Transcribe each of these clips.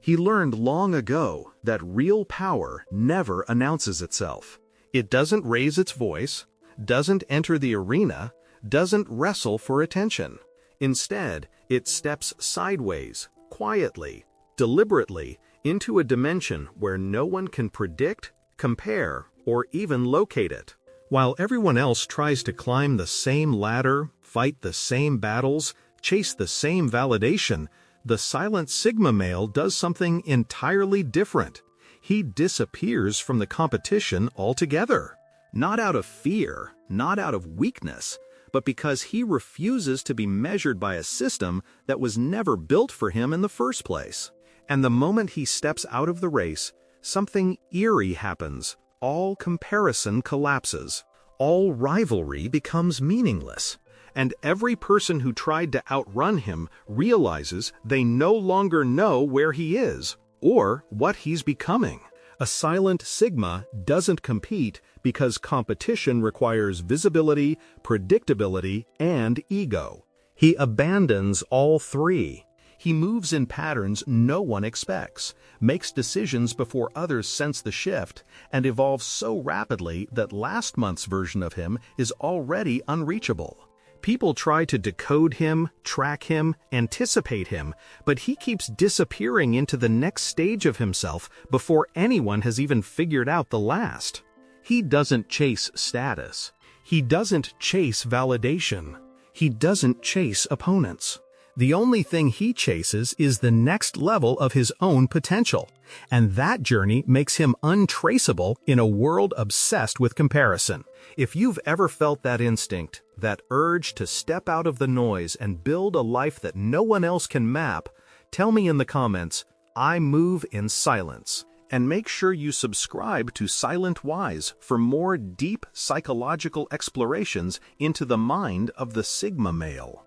He learned long ago that real power never announces itself. It doesn't raise its voice, doesn't enter the arena, doesn't wrestle for attention. Instead, it steps sideways, quietly, deliberately, into a dimension where no one can predict, compare, or even locate it. While everyone else tries to climb the same ladder, fight the same battles, chase the same validation, the silent Sigma male does something entirely different. He disappears from the competition altogether. Not out of fear, not out of weakness, but because he refuses to be measured by a system that was never built for him in the first place. And the moment he steps out of the race, something eerie happens. All comparison collapses. All rivalry becomes meaningless. And every person who tried to outrun him realizes they no longer know where he is or what he's becoming. A silent Sigma doesn't compete because competition requires visibility, predictability, and ego. He abandons all three. He moves in patterns no one expects, makes decisions before others sense the shift, and evolves so rapidly that last month's version of him is already unreachable. People try to decode him, track him, anticipate him, but he keeps disappearing into the next stage of himself before anyone has even figured out the last. He doesn't chase status. He doesn't chase validation. He doesn't chase opponents. The only thing he chases is the next level of his own potential, and that journey makes him untraceable in a world obsessed with comparison. If you've ever felt that instinct, that urge to step out of the noise and build a life that no one else can map, tell me in the comments, I move in silence. And make sure you subscribe to Silent Wise for more deep psychological explorations into the mind of the Sigma male.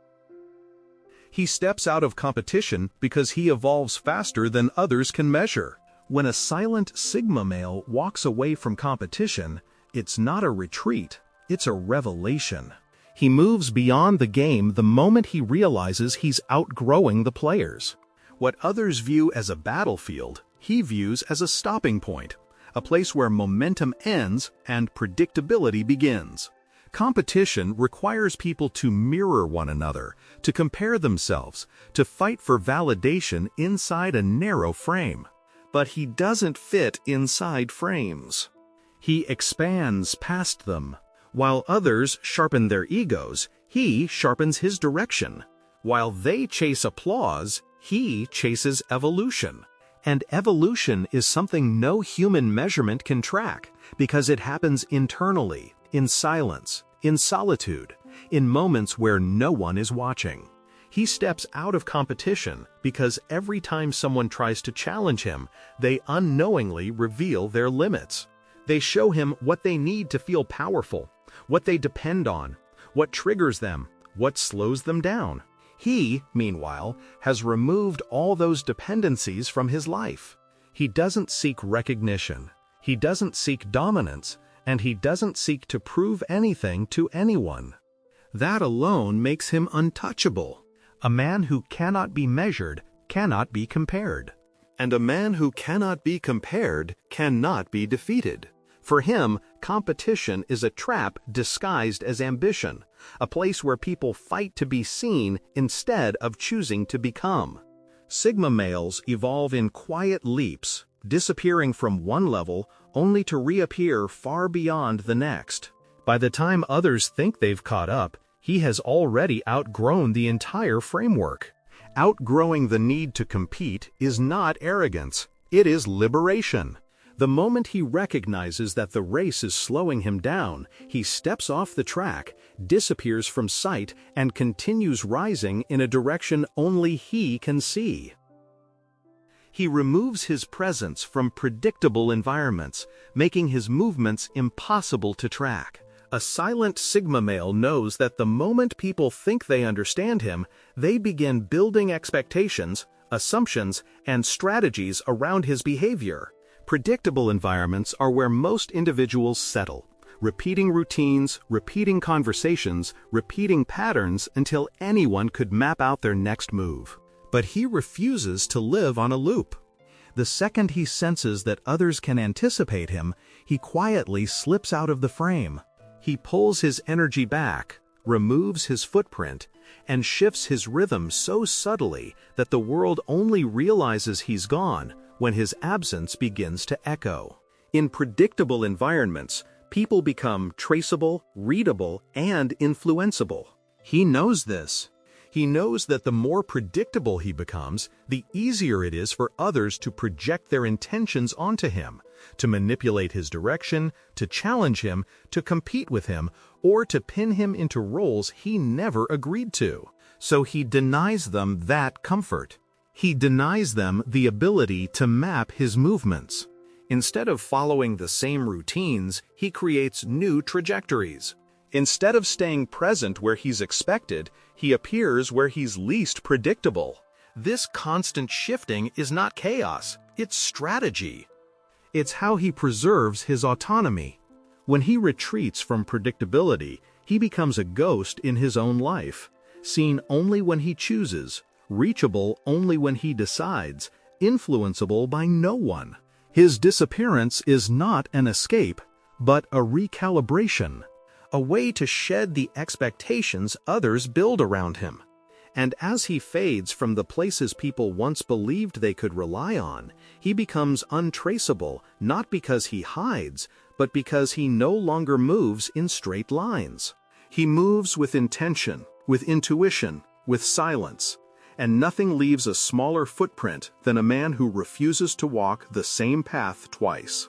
He steps out of competition because he evolves faster than others can measure. When a silent Sigma male walks away from competition, it's not a retreat, it's a revelation. He moves beyond the game the moment he realizes he's outgrowing the players. What others view as a battlefield, he views as a stopping point, a place where momentum ends and predictability begins. Competition requires people to mirror one another, to compare themselves, to fight for validation inside a narrow frame. But he doesn't fit inside frames. He expands past them. While others sharpen their egos, he sharpens his direction. While they chase applause, he chases evolution. And evolution is something no human measurement can track, because it happens internally, in silence, in solitude, in moments where no one is watching. He steps out of competition because every time someone tries to challenge him, they unknowingly reveal their limits. They show him what they need to feel powerful, what they depend on, what triggers them, what slows them down. He, meanwhile, has removed all those dependencies from his life. He doesn't seek recognition. He doesn't seek dominance. And he doesn't seek to prove anything to anyone. That alone makes him untouchable. A man who cannot be measured cannot be compared. And a man who cannot be compared cannot be defeated. For him, competition is a trap disguised as ambition, a place where people fight to be seen instead of choosing to become. Sigma males evolve in quiet leaps, disappearing from one level only to reappear far beyond the next. By the time others think they've caught up, he has already outgrown the entire framework. Outgrowing the need to compete is not arrogance, it is liberation. The moment he recognizes that the race is slowing him down, he steps off the track, disappears from sight, and continues rising in a direction only he can see. He removes his presence from predictable environments, making his movements impossible to track. A silent Sigma male knows that the moment people think they understand him, they begin building expectations, assumptions, and strategies around his behavior. Predictable environments are where most individuals settle, repeating routines, repeating conversations, repeating patterns until anyone could map out their next move. But he refuses to live on a loop. The second he senses that others can anticipate him, he quietly slips out of the frame. He pulls his energy back, removes his footprint, and shifts his rhythm so subtly that the world only realizes he's gone when his absence begins to echo. In predictable environments, people become traceable, readable, and influenceable. He knows this. He knows that the more predictable he becomes, the easier it is for others to project their intentions onto him, to manipulate his direction, to challenge him, to compete with him, or to pin him into roles he never agreed to. So he denies them that comfort. He denies them the ability to map his movements. Instead of following the same routines, he creates new trajectories. Instead of staying present where he's expected, he appears where he's least predictable. This constant shifting is not chaos, it's strategy. It's how he preserves his autonomy. When he retreats from predictability, he becomes a ghost in his own life, seen only when he chooses, reachable only when he decides, influenceable by no one. His disappearance is not an escape, but a recalibration, a way to shed the expectations others build around him. And as he fades from the places people once believed they could rely on, he becomes untraceable, not because he hides, but because he no longer moves in straight lines. He moves with intention, with intuition, with silence, and nothing leaves a smaller footprint than a man who refuses to walk the same path twice.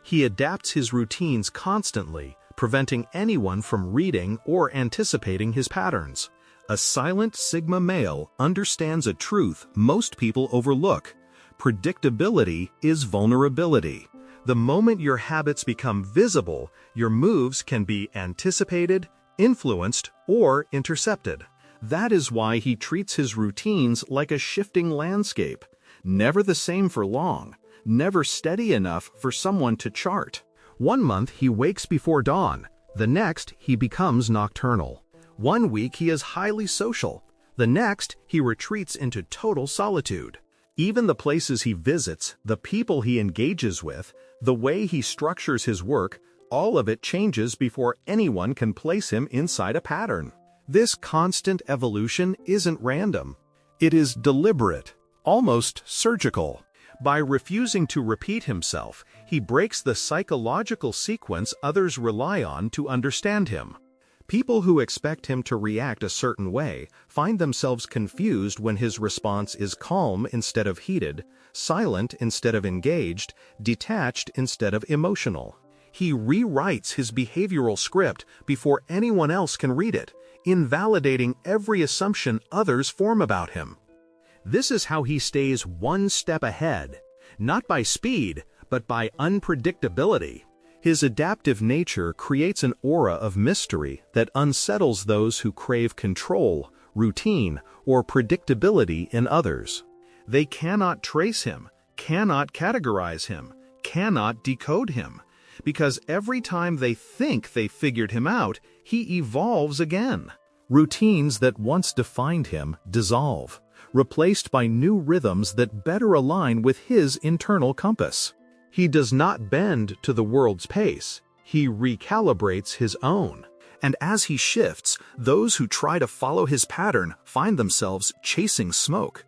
He adapts his routines constantly, preventing anyone from reading or anticipating his patterns. A silent Sigma male understands a truth most people overlook. Predictability is vulnerability. The moment your habits become visible, your moves can be anticipated, influenced, or intercepted. That is why he treats his routines like a shifting landscape, never the same for long, never steady enough for someone to chart. One month he wakes before dawn, the next he becomes nocturnal. One week he is highly social, the next he retreats into total solitude. Even the places he visits, the people he engages with, the way he structures his work, all of it changes before anyone can place him inside a pattern. This constant evolution isn't random. It is deliberate, almost surgical. By refusing to repeat himself, he breaks the psychological sequence others rely on to understand him. People who expect him to react a certain way find themselves confused when his response is calm instead of heated, silent instead of engaged, detached instead of emotional. He rewrites his behavioral script before anyone else can read it, invalidating every assumption others form about him. This is how he stays one step ahead, not by speed, but by unpredictability. His adaptive nature creates an aura of mystery that unsettles those who crave control, routine, or predictability in others. They cannot trace him, cannot categorize him, cannot decode him, because every time they think they figured him out, he evolves again. Routines that once defined him dissolve, replaced by new rhythms that better align with his internal compass. He does not bend to the world's pace, he recalibrates his own. And as he shifts, those who try to follow his pattern find themselves chasing smoke.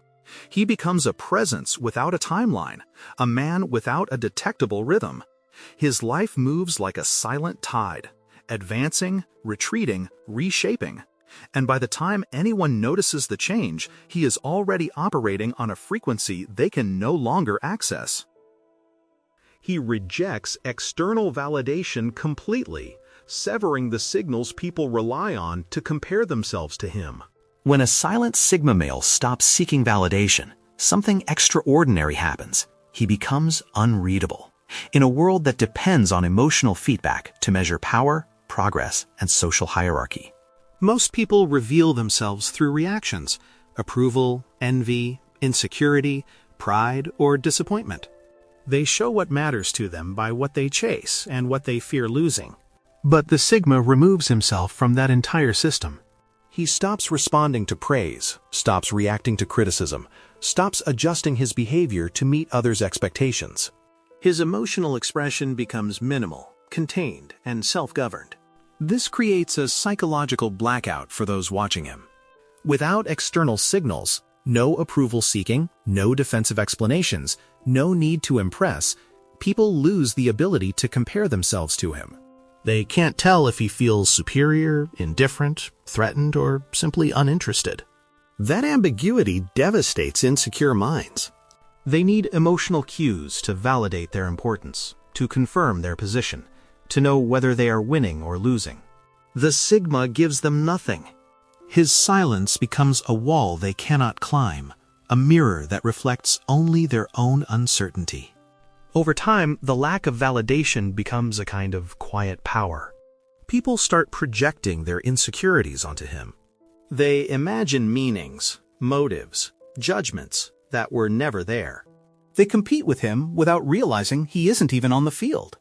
He becomes a presence without a timeline, a man without a detectable rhythm. His life moves like a silent tide, advancing, retreating, reshaping. And by the time anyone notices the change, he is already operating on a frequency they can no longer access. He rejects external validation completely, severing the signals people rely on to compare themselves to him. When a silent Sigma male stops seeking validation, something extraordinary happens. He becomes unreadable. In a world that depends on emotional feedback to measure power, progress, and social hierarchy. Most people reveal themselves through reactions: approval, envy, insecurity, pride, or disappointment. They show what matters to them by what they chase and what they fear losing. But the Sigma removes himself from that entire system. He stops responding to praise, stops reacting to criticism, stops adjusting his behavior to meet others' expectations. His emotional expression becomes minimal, contained, and self-governed. This creates a psychological blackout for those watching him. Without external signals, no approval seeking, no defensive explanations, no need to impress, people lose the ability to compare themselves to him. They can't tell if he feels superior, indifferent, threatened, or simply uninterested. That ambiguity devastates insecure minds. They need emotional cues to validate their importance, to confirm their position, to know whether they are winning or losing. The Sigma gives them nothing. His silence becomes a wall they cannot climb, a mirror that reflects only their own uncertainty. Over time, the lack of validation becomes a kind of quiet power. People start projecting their insecurities onto him. They imagine meanings, motives, judgments that were never there. They compete with him without realizing he isn't even on the field.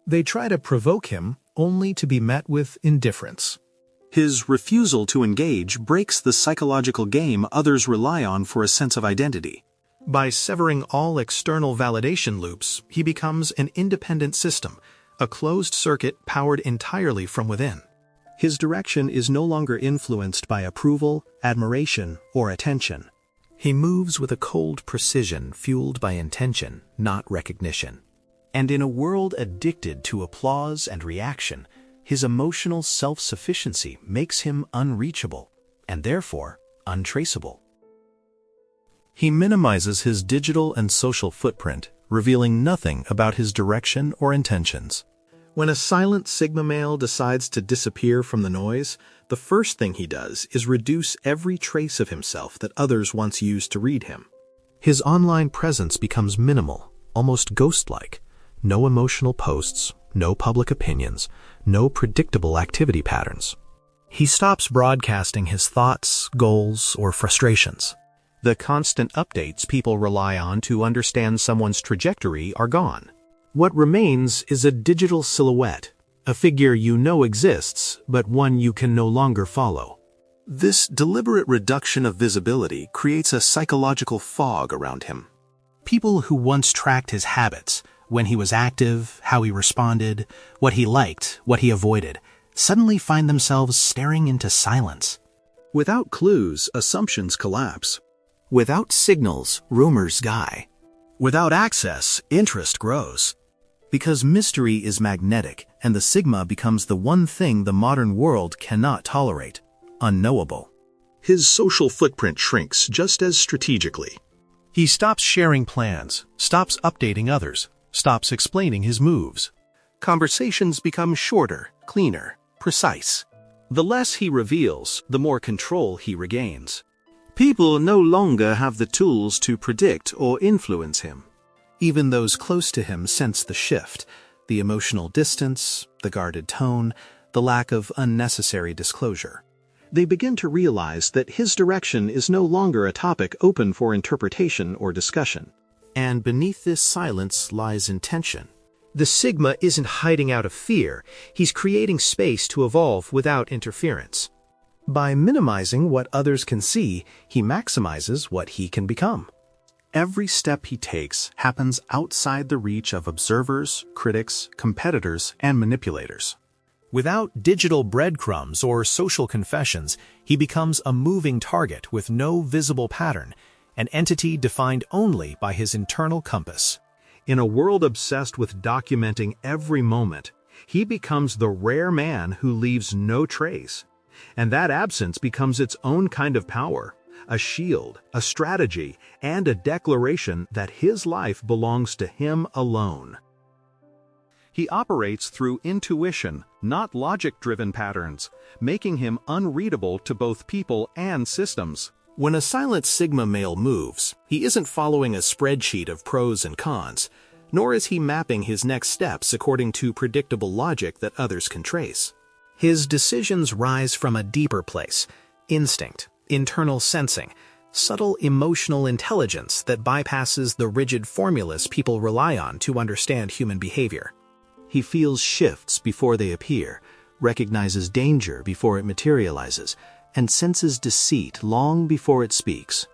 They try to provoke him only to be met with indifference. His refusal to engage breaks the psychological game others rely on for a sense of identity. By severing all external validation loops, he becomes an independent system, a closed circuit powered entirely from within. His direction is no longer influenced by approval, admiration, or attention. He moves with a cold precision fueled by intention, not recognition. And in a world addicted to applause and reaction, his emotional self-sufficiency makes him unreachable, and therefore untraceable. He minimizes his digital and social footprint, revealing nothing about his direction or intentions. When a silent Sigma male decides to disappear from the noise, the first thing he does is reduce every trace of himself that others once used to read him. His online presence becomes minimal, almost ghost-like. No emotional posts, no public opinions, no predictable activity patterns. He stops broadcasting his thoughts, goals, or frustrations. The constant updates people rely on to understand someone's trajectory are gone. What remains is a digital silhouette, a figure you know exists, but one you can no longer follow. This deliberate reduction of visibility creates a psychological fog around him. People who once tracked his habits, when he was active, how he responded, what he liked, what he avoided, suddenly find themselves staring into silence. Without clues, assumptions collapse. Without signals, rumors die. Without access, interest grows. Because mystery is magnetic, and the Sigma becomes the one thing the modern world cannot tolerate: unknowable. His social footprint shrinks just as strategically. He stops sharing plans, stops updating others, stops explaining his moves. Conversations become shorter, cleaner, precise. The less he reveals, the more control he regains. People no longer have the tools to predict or influence him. Even those close to him sense the shift, the emotional distance, the guarded tone, the lack of unnecessary disclosure. They begin to realize that his direction is no longer a topic open for interpretation or discussion. And beneath this silence lies intention. The Sigma isn't hiding out of fear, he's creating space to evolve without interference. By minimizing what others can see, he maximizes what he can become. Every step he takes happens outside the reach of observers, critics, competitors, and manipulators. Without digital breadcrumbs or social confessions, he becomes a moving target with no visible pattern, an entity defined only by his internal compass. In a world obsessed with documenting every moment, he becomes the rare man who leaves no trace. And that absence becomes its own kind of power, a shield, a strategy, and a declaration that his life belongs to him alone. He operates through intuition, not logic-driven patterns, making him unreadable to both people and systems. When a silent Sigma male moves, he isn't following a spreadsheet of pros and cons, nor is he mapping his next steps according to predictable logic that others can trace. His decisions rise from a deeper place: instinct, internal sensing, subtle emotional intelligence that bypasses the rigid formulas people rely on to understand human behavior. He feels shifts before they appear, recognizes danger before it materializes, and senses deceit long before it speaks.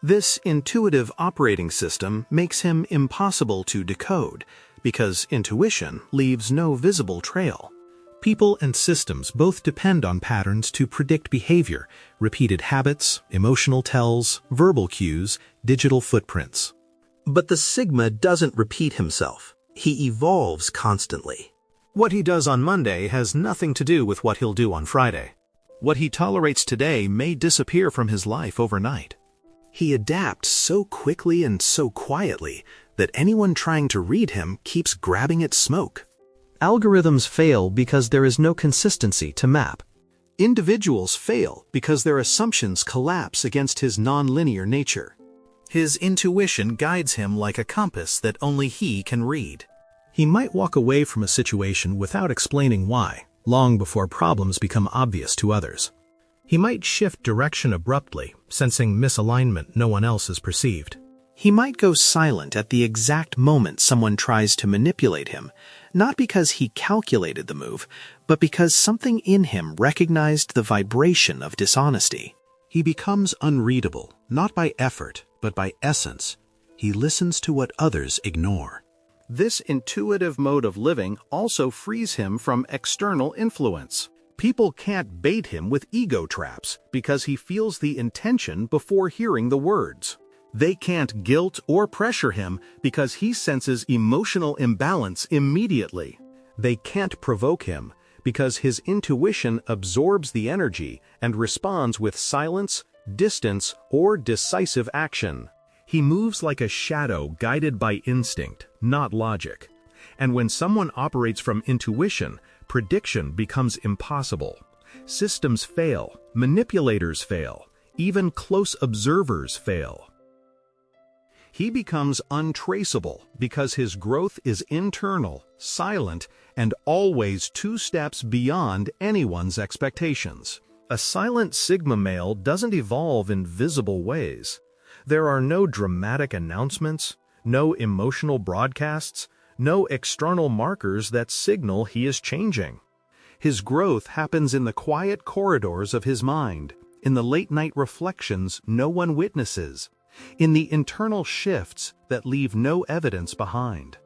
This intuitive operating system makes him impossible to decode, because intuition leaves no visible trail. People and systems both depend on patterns to predict behavior, repeated habits, emotional tells, verbal cues, digital footprints. But the Sigma doesn't repeat himself. He evolves constantly. What he does on Monday has nothing to do with what he'll do on Friday. What he tolerates today may disappear from his life overnight. He adapts so quickly and so quietly that anyone trying to read him keeps grabbing at smoke. Algorithms fail because there is no consistency to map. Individuals fail because their assumptions collapse against his nonlinear nature. His intuition guides him like a compass that only he can read. He might walk away from a situation without explaining why, long before problems become obvious to others. He might shift direction abruptly, sensing misalignment no one else has perceived. He might go silent at the exact moment someone tries to manipulate him, not because he calculated the move, but because something in him recognized the vibration of dishonesty. He becomes unreadable, not by effort, but by essence. He listens to what others ignore. This intuitive mode of living also frees him from external influence. People can't bait him with ego traps because he feels the intention before hearing the words. They can't guilt or pressure him because he senses emotional imbalance immediately. They can't provoke him because his intuition absorbs the energy and responds with silence, distance, or decisive action. He moves like a shadow guided by instinct, not logic. And when someone operates from intuition, prediction becomes impossible. Systems fail, manipulators fail, even close observers fail. He becomes untraceable because his growth is internal, silent, and always 2 steps beyond anyone's expectations. A silent Sigma male doesn't evolve in visible ways. There are no dramatic announcements, no emotional broadcasts, no external markers that signal he is changing. His growth happens in the quiet corridors of his mind, in the late-night reflections no one witnesses, in the internal shifts that leave no evidence behind.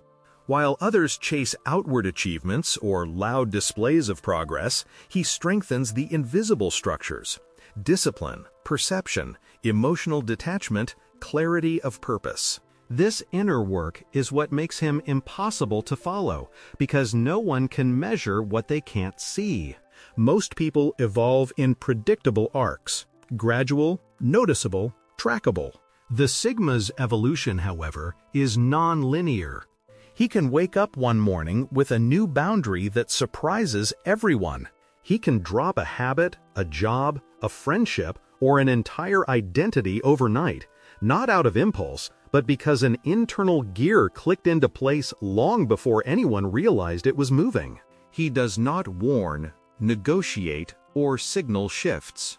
While others chase outward achievements or loud displays of progress, he strengthens the invisible structures: discipline, perception, emotional detachment, clarity of purpose. This inner work is what makes him impossible to follow, because no one can measure what they can't see. Most people evolve in predictable arcs: gradual, noticeable, trackable. The Sigma's evolution, however, is non-linear. He can wake up one morning with a new boundary that surprises everyone. He can drop a habit, a job, a friendship, or an entire identity overnight, not out of impulse, but because an internal gear clicked into place long before anyone realized it was moving. He does not warn, negotiate, or signal shifts.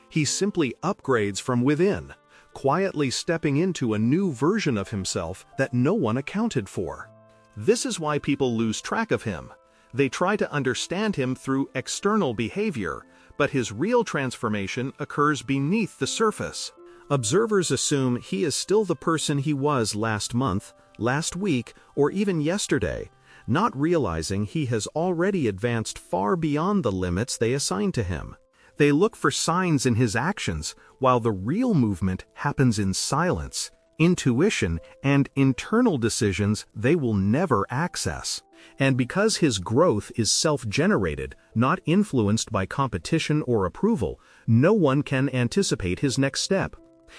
He simply upgrades from within, quietly stepping into a new version of himself that no one accounted for. This is why people lose track of him. They try to understand him through external behavior, but his real transformation occurs beneath the surface. Observers assume he is still the person he was last month, last week, or even yesterday, not realizing he has already advanced far beyond the limits they assign to him. They look for signs in his actions, while the real movement happens in silence, intuition, and internal decisions they will never access. And because his growth is self-generated, not influenced by competition or approval, no one can anticipate his next step.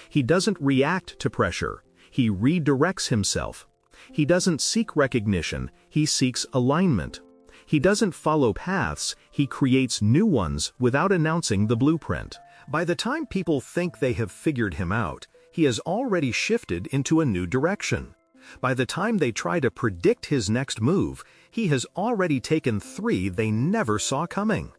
He doesn't react to pressure. He redirects himself. He doesn't seek recognition. He seeks alignment. He doesn't follow paths. He creates new ones without announcing the blueprint. By the time people think they have figured him out, he has already shifted into a new direction. By the time they try to predict his next move, he has already taken 3 they never saw coming.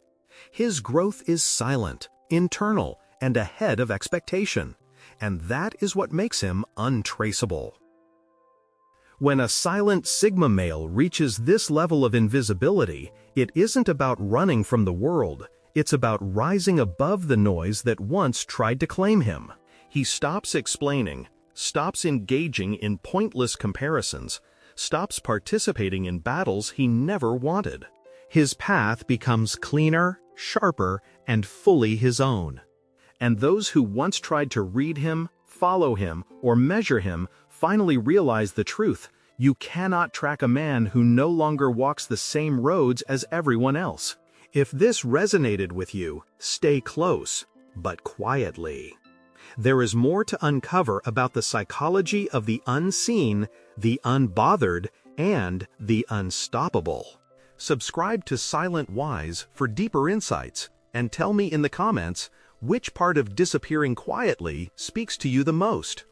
His growth is silent, internal, and ahead of expectation. And that is what makes him untraceable. When a silent Sigma male reaches this level of invisibility, it isn't about running from the world, It's about rising above the noise that once tried to claim him. He stops explaining, stops engaging in pointless comparisons, stops participating in battles he never wanted. His path becomes cleaner, sharper, and fully his own. And those who once tried to read him, follow him, or measure him finally realize the truth. You cannot track a man who no longer walks the same roads as everyone else. If this resonated with you, stay close, but quietly. There is more to uncover about the psychology of the unseen, the unbothered, and the unstoppable. Subscribe to Silent Wise for deeper insights, and tell me in the comments which part of disappearing quietly speaks to you the most.